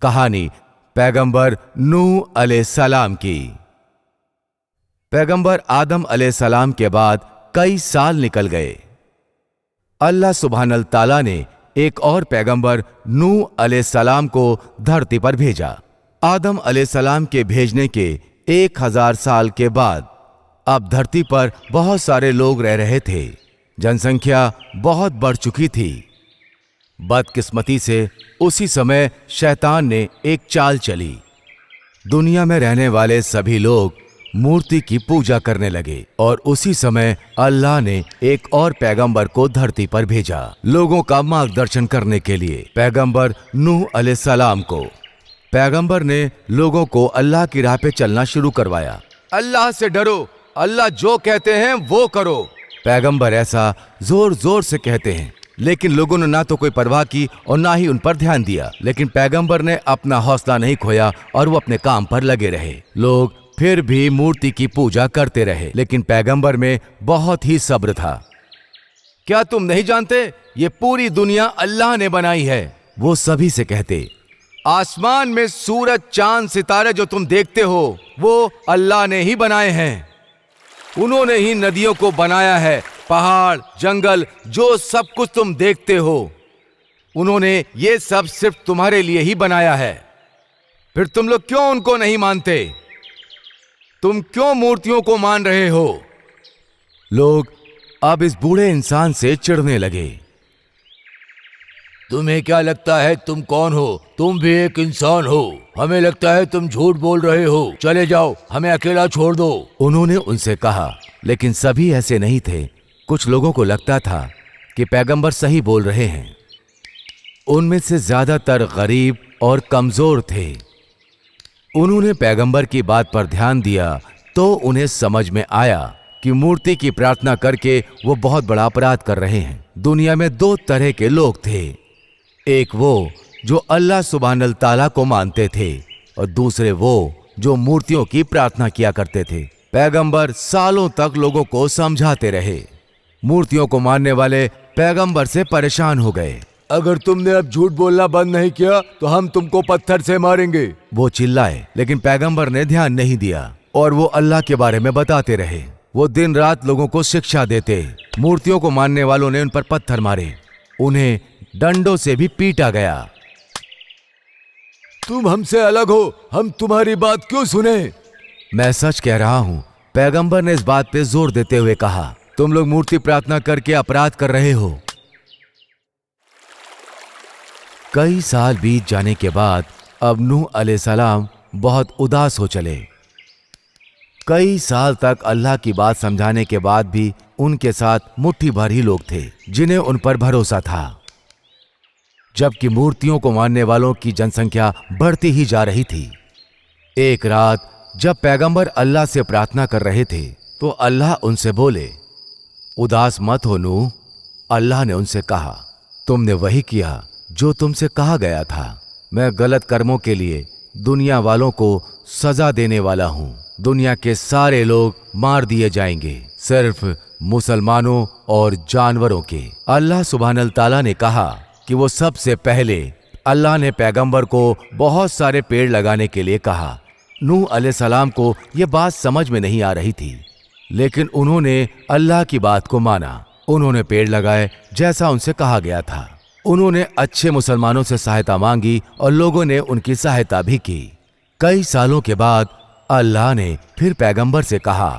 कहानी पैगंबर नूह अलैहिस्सलाम की। पैगंबर आदम अलैहिस्सलाम के बाद कई साल निकल गए। अल्लाह सुब्हानल ताला ने एक और पैगंबर नूह अलैहिस्सलाम को धरती पर भेजा। आदम अलैहिस्सलाम के भेजने के 1000 साल के बाद अब धरती पर बहुत सारे लोग रह रहे थे। जनसंख्या बहुत बढ़ चुकी थी। बदकिस्मती से उसी समय शैतान ने एक चाल चली। दुनिया में रहने वाले सभी लोग मूर्ति की पूजा करने लगे और उसी समय अल्लाह ने एक और पैगंबर को धरती पर भेजा लोगों का मार्गदर्शन करने के लिए, पैगंबर नूह अलैहिस्सलाम को। पैगंबर ने लोगों को अल्लाह की राह पे चलना शुरू करवाया। अल्लाह से डरो, अल्लाह जो कहते हैं वो करो। पैगंबर ऐसा जोर जोर से कहते हैं, लेकिन लोगों ने ना तो कोई परवाह की और ना ही उन पर ध्यान दिया। लेकिन पैगंबर ने अपना हौसला नहीं खोया और वो अपने काम पर लगे रहे। लोग फिर भी मूर्ति की पूजा करते रहे, लेकिन पैगंबर में बहुत ही सब्र था। क्या तुम नहीं जानते ये पूरी दुनिया अल्लाह ने बनाई है? वो सभी से कहते, आसमान में सूरज, चांद, सितारे जो तुम देखते हो वो अल्लाह ने ही बनाए हैं। उन्होंने ही नदियों को बनाया है, पहाड़, जंगल, जो सब कुछ तुम देखते हो उन्होंने ये सब सिर्फ तुम्हारे लिए ही बनाया है। फिर तुम लोग क्यों उनको नहीं मानते? तुम क्यों मूर्तियों को मान रहे हो? लोग अब इस बूढ़े इंसान से चिढ़ने लगे। तुम्हें क्या लगता है तुम कौन हो? तुम भी एक इंसान हो। हमें लगता है तुम झूठ बोल रहे हो। चले जाओ, हमें अकेला छोड़ दो। उन्होंने उनसे कहा, लेकिन सभी ऐसे नहीं थे। कुछ लोगों को लगता था कि पैगंबर सही बोल रहे हैं। उनमें से ज्यादातर गरीब और कमजोर थे। उन्होंने पैगंबर की बात पर ध्यान दिया तो उन्हें समझ में आया कि मूर्ति की प्रार्थना करके वो बहुत बड़ा अपराध कर रहे हैं। दुनिया में 2 तरह के लोग थे, एक वो जो अल्लाह सुब्हानल ताला को मानते थे और दूसरे वो जो मूर्तियों की प्रार्थना किया करते थे। पैगंबर सालों तक लोगों को समझाते रहे। मूर्तियों को मानने वाले पैगंबर से परेशान हो गए। अगर तुमने अब झूठ बोलना बंद नहीं किया तो हम तुमको पत्थर से मारेंगे, वो चिल्लाए। लेकिन पैगंबर ने ध्यान नहीं दिया और वो अल्लाह के बारे में बताते रहे। वो दिन रात लोगों को शिक्षा देते। मूर्तियों को मानने वालों ने उन पर पत्थर मारे, उन्हें डंडों से भी पीटा गया। तुम हमसे अलग हो, हम तुम्हारी बात क्यों सुने? मैं सच कह रहा हूं, पैगंबर ने इस बात पे जोर देते हुए कहा, तुम लोग मूर्ति प्रार्थना करके अपराध कर रहे हो। कई साल बीत जाने के बाद अब नूह अलैहिस्सलाम बहुत उदास हो चले। कई साल तक अल्लाह की बात समझाने के बाद भी उनके साथ मुट्ठी भर ही लोग थे जिन्हें उन पर भरोसा था, जबकि मूर्तियों को मानने वालों की जनसंख्या बढ़ती ही जा रही थी। एक रात जब पैगंबर अल्लाह से प्रार्थना कर रहे थे तो अल्लाह उनसे बोले, उदास मत हो नूह। अल्लाह ने उनसे कहा, तुमने वही किया जो तुमसे कहा गया था। मैं गलत कर्मों के लिए दुनिया वालों को सजा देने वाला हूं। दुनिया के सारे लोग मार दिए जाएंगे, सिर्फ मुसलमानों और जानवरों के। अल्लाह सुब्हानल ताला ने कहा कि वो सबसे पहले अल्लाह ने पैगंबर को बहुत सारे पेड़ लगाने के लिए कहा। नूह अलैहिस्सलाम को यह बात समझ में नहीं आ रही थी, लेकिन उन्होंने अल्लाह की बात को माना। उन्होंने पेड़ लगाए जैसा उनसे कहा गया था। उन्होंने अच्छे मुसलमानों से सहायता मांगी और लोगों ने उनकी सहायता भी की। कई सालों के बाद अल्लाह ने फिर पैगंबर से कहा।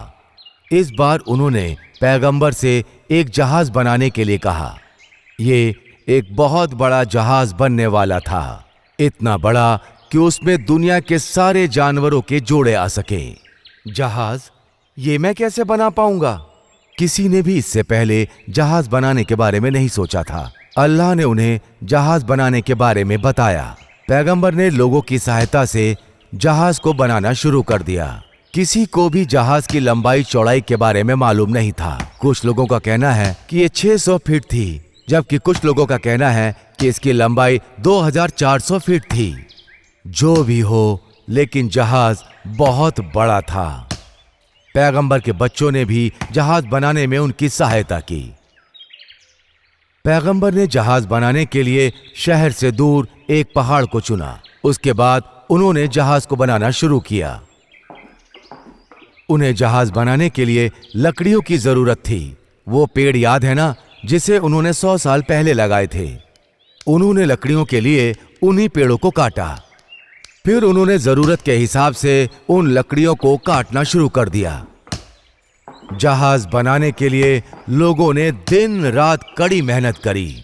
इस बार उन्होंने पैगंबर से एक जहाज बनाने के लिए कहा। ये एक बहुत बड़ा जहाज बनने वाला था, इतना बड़ा कि उसमें दुनिया के सारे जानवरों के जोड़े आ सके। जहाज? ये मैं कैसे बना पाऊंगा? किसी ने भी इससे पहले जहाज बनाने के बारे में नहीं सोचा था। अल्लाह ने उन्हें जहाज बनाने के बारे में बताया। पैगंबर ने लोगों की सहायता से जहाज को बनाना शुरू कर दिया। किसी को भी जहाज की लंबाई चौड़ाई के बारे में मालूम नहीं था। कुछ लोगों का कहना है कि ये 600 फीट थी, जबकि कुछ लोगों का कहना है कि इसकी लंबाई 2400 फीट थी। जो भी हो, लेकिन जहाज बहुत बड़ा था। पैगंबर के बच्चों ने भी जहाज बनाने में उनकी सहायता की। पैगंबर ने जहाज बनाने के लिए शहर से दूर एक पहाड़ को चुना। उसके बाद उन्होंने जहाज को बनाना शुरू किया। उन्हें जहाज बनाने के लिए लकड़ियों की जरूरत थी। वो पेड़ याद है ना, जिसे उन्होंने 100 साल पहले लगाए थे। उन्होंने लकड़ियों के लिए उन्हीं पेड़ों को काटा। फिर उन्होंने जरूरत के हिसाब से उन लकड़ियों को काटना शुरू कर दिया। जहाज बनाने के लिए लोगों ने दिन रात कड़ी मेहनत करी।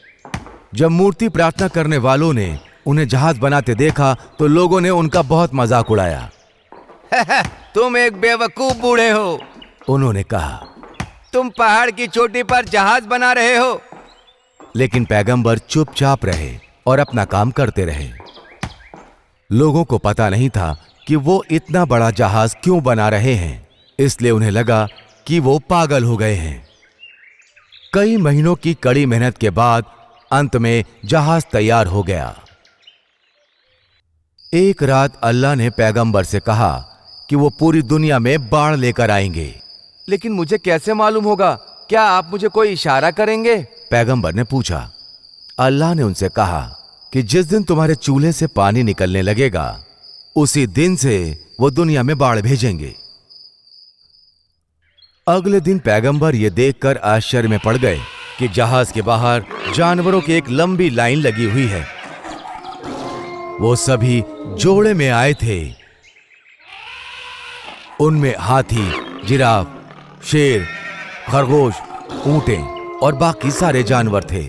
जब मूर्ति प्रार्थना करने वालों ने उन्हें जहाज बनाते देखा तो लोगों ने उनका बहुत मजाक उड़ाया। तुम एक बेवकूफ बूढ़े हो, उन्होंने कहा। तुम पहाड़ की चोटी पर जहाज बना रहे हो। लेकिन पैगंबर चुपचाप रहे और अपना काम करते रहे। लोगों को पता नहीं था कि वो इतना बड़ा जहाज क्यों बना रहे हैं, इसलिए उन्हें लगा कि वो पागल हो गए हैं। कई महीनों की कड़ी मेहनत के बाद अंत में जहाज तैयार हो गया। एक रात अल्लाह ने पैगंबर से कहा कि वो पूरी दुनिया में बाढ़ लेकर आएंगे। लेकिन मुझे कैसे मालूम होगा? क्या आप मुझे कोई इशारा करेंगे? पैगंबर ने पूछा। अल्लाह ने उनसे कहा कि जिस दिन तुम्हारे चूल्हे से पानी निकलने लगेगा, उसी दिन से वो दुनिया में बाढ़ भेजेंगे। अगले दिन पैगंबर ये देखकर आश्चर्य में पड़ गए कि जहाज के बाहर जानवरों की एक लंबी लाइन लगी हुई है। वो सभी जोड़े में आए थे। उनमें हाथी, जिराफ, शेर, खरगोश, ऊंटें और बाकी सारे जानवर थे।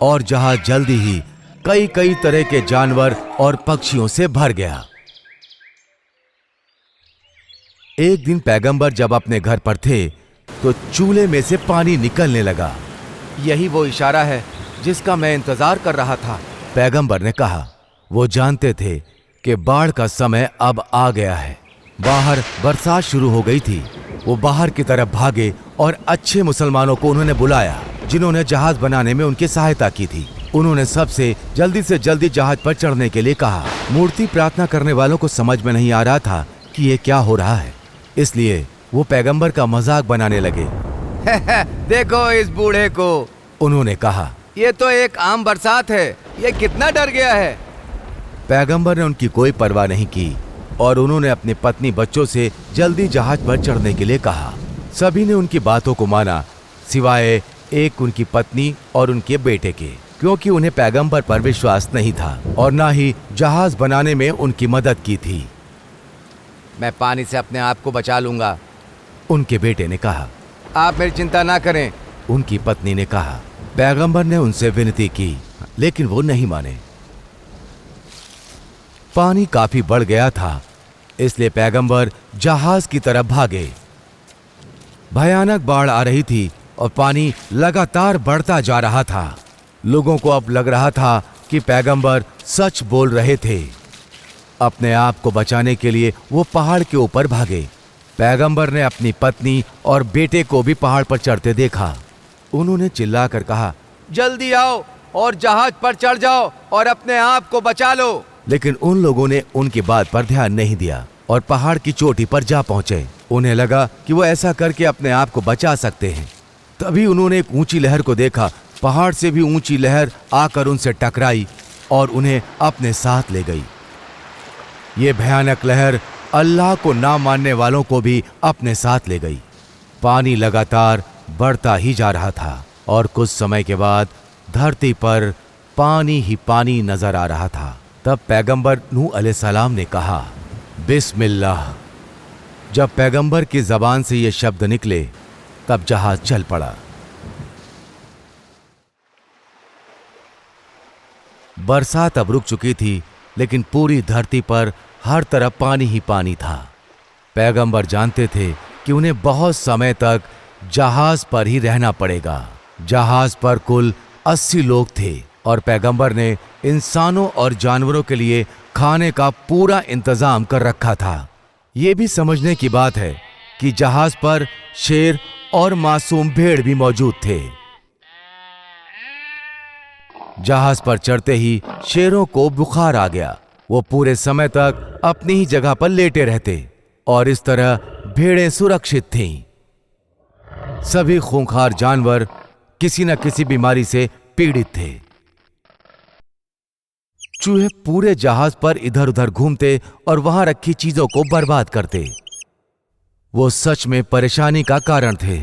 और जहाज जल्दी ही कई कई तरह के जानवर और पक्षियों से भर गया। एक दिन पैगंबर जब अपने घर पर थे तो चूल्हे में से पानी निकलने लगा। यही वो इशारा है जिसका मैं इंतजार कर रहा था, पैगंबर ने कहा। वो जानते थे कि बाढ़ का समय अब आ गया है। बाहर बरसात शुरू हो गई थी। वो बाहर की तरफ भागे और अच्छे मुसलमानों को उन्होंने बुलाया जिन्होंने जहाज बनाने में उनकी सहायता की थी। उन्होंने सबसे जल्दी जहाज पर चढ़ने के लिए कहा। मूर्ति प्रार्थना करने वालों को समझ में नहीं आ रहा था कि ये क्या हो रहा है, इसलिए वो पैगंबर का मजाक बनाने लगे। देखो इस बूढ़े को, उन्होंने कहा। ये तो एक आम बरसात है, ये कितना डर गया है। पैगंबर ने उनकी कोई परवाह नहीं की और उन्होंने अपनी पत्नी बच्चों से जल्दी जहाज पर चढ़ने के लिए कहा। सभी ने उनकी बातों को माना, सिवाय एक उनकी पत्नी और उनके बेटे के, क्योंकि उन्हें पैगंबर पर विश्वास नहीं था और ना ही जहाज बनाने में उनकी मदद की थी। मैं पानी से अपने आप को बचा लूंगा, उनके बेटे ने कहा। आप मेरी चिंता ना करें, उनकी पत्नी ने कहा। पैगंबर ने उनसे विनती की, लेकिन वो नहीं माने। पानी काफी बढ़ गया था, इसलिए पैगंबर जहाज की तरफ भागे। भयानक बाढ़ आ रही थी और पानी लगातार बढ़ता जा रहा था। लोगों को अब लग रहा था कि पैगंबर सच बोल रहे थे। अपने आप को बचाने के लिए वो पहाड़ के ऊपर भागे। पैगंबर ने अपनी पत्नी और बेटे को भी पहाड़ पर चढ़ते देखा। उन्होंने चिल्लाकर कहा, जल्दी आओ और जहाज पर चढ़ जाओ और अपने आप को बचा लो। लेकिन उन लोगों ने उनकी बात पर ध्यान नहीं दिया और पहाड़ की चोटी पर जा पहुंचे। उन्हें लगा कि वो ऐसा करके अपने आप को बचा सकते हैं। तभी उन्होंने एक ऊंची लहर को देखा। पहाड़ से भी ऊंची लहर आकर उनसे टकराई और उन्हें अपने साथ ले गई। ये भयानक लहर अल्लाह को ना मानने वालों को भी अपने साथ ले गई। पानी लगातार बढ़ता ही जा रहा था और कुछ समय के बाद धरती पर पानी ही पानी नजर आ रहा था। तब पैगंबर नूह अलैहिस्सलाम ने कहा, बिस्मिल्लाह। जब पैगंबर की जबान से ये शब्द निकले तब जहाज चल पड़ा। बरसात अब रुक चुकी थी, लेकिन पूरी धरती पर हर तरफ पानी ही पानी था। पैगंबर जानते थे कि उन्हें बहुत समय तक जहाज पर ही रहना पड़ेगा। जहाज पर कुल 80 लोग थे और पैगंबर ने इंसानों और जानवरों के लिए खाने का पूरा इंतजाम कर रखा था। ये भी समझने की बात है कि जहाज पर शेर और मासूम भेड़ भी मौजूद थे। जहाज पर चढ़ते ही शेरों को बुखार आ गया। वो पूरे समय तक अपनी ही जगह पर लेटे रहते और इस तरह भेड़ें सुरक्षित थीं। सभी खूंखार जानवर किसी न किसी बीमारी से पीड़ित थे। चूहे पूरे जहाज पर इधर उधर घूमते और वहां रखी चीजों को बर्बाद करते। वो सच में परेशानी का कारण थे।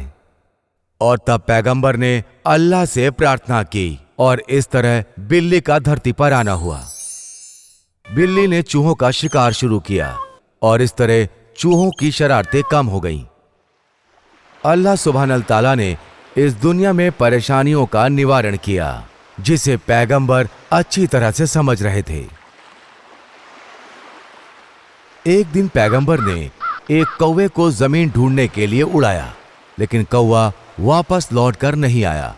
और तब पैगंबर ने अल्लाह से प्रार्थना की और इस तरह बिल्ली का धरती पर आना हुआ। बिल्ली ने चूहों का शिकार शुरू किया और इस तरह चूहों की शरारतें कम हो गईं। अल्लाह सुब्हानल ताला ने इस दुनिया में परेशानियों का निवारण किया, जिसे पैगंबर अच्छी तरह से समझ रहे थे। एक दिन पैगंबर ने एक कौवे को जमीन ढूंढने के लिए उड़ाया, लेकिन कौवा वापस लौटकर नहीं आया।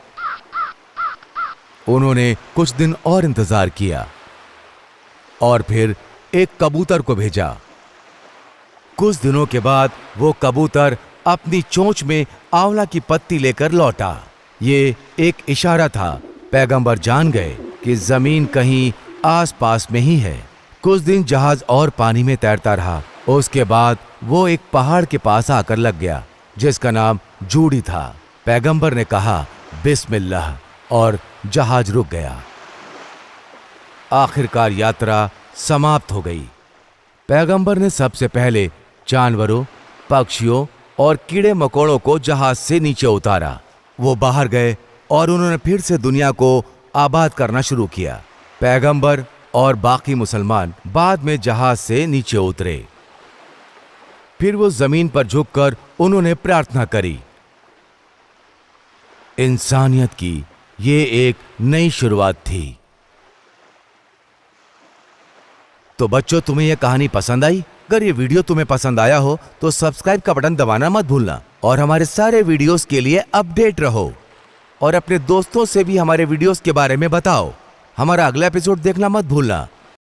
उन्होंने कुछ दिन और इंतजार किया और फिर एक कबूतर को भेजा। कुछ दिनों के बाद वो कबूतर अपनी चोंच में आंवला की पत्ती लेकर लौटा। ये एक इशारा था। पैगंबर जान गए कि जमीन कहीं आसपास में ही है। कुछ दिन जहाज और पानी में तैरता रहा। उसके बाद वो एक पहाड़ के पास आकर लग गया, जिसका नाम जूडी था। पैगंबर ने कहा बिस्मिल्लाह और जहाज रुक गया। आखिरकार यात्रा समाप्त हो गई। पैगंबर ने सबसे पहले जानवरों, पक्षियों और कीड़े मकोड़ों को जहाज से नीचे उतारा। वो बाहर गए और उन्होंने फिर से दुनिया को आबाद करना शुरू किया। पैगंबर और बाकी मुसलमान बाद में जहाज से नीचे उतरे। फिर वो जमीन पर झुककर उन्होंने प्रार्थना करी। इंसानियत की ये एक नई शुरुआत थी। तो बच्चों, तुम्हें यह कहानी पसंद आई? अगर ये वीडियो तुम्हें पसंद आया हो तो सब्सक्राइब का बटन दबाना मत भूलना और हमारे सारे वीडियोस के लिए अपडेट रहो और अपने दोस्तों से भी हमारे वीडियोस के बारे में बताओ। हमारा अगला एपिसोड देखना मत भूलना।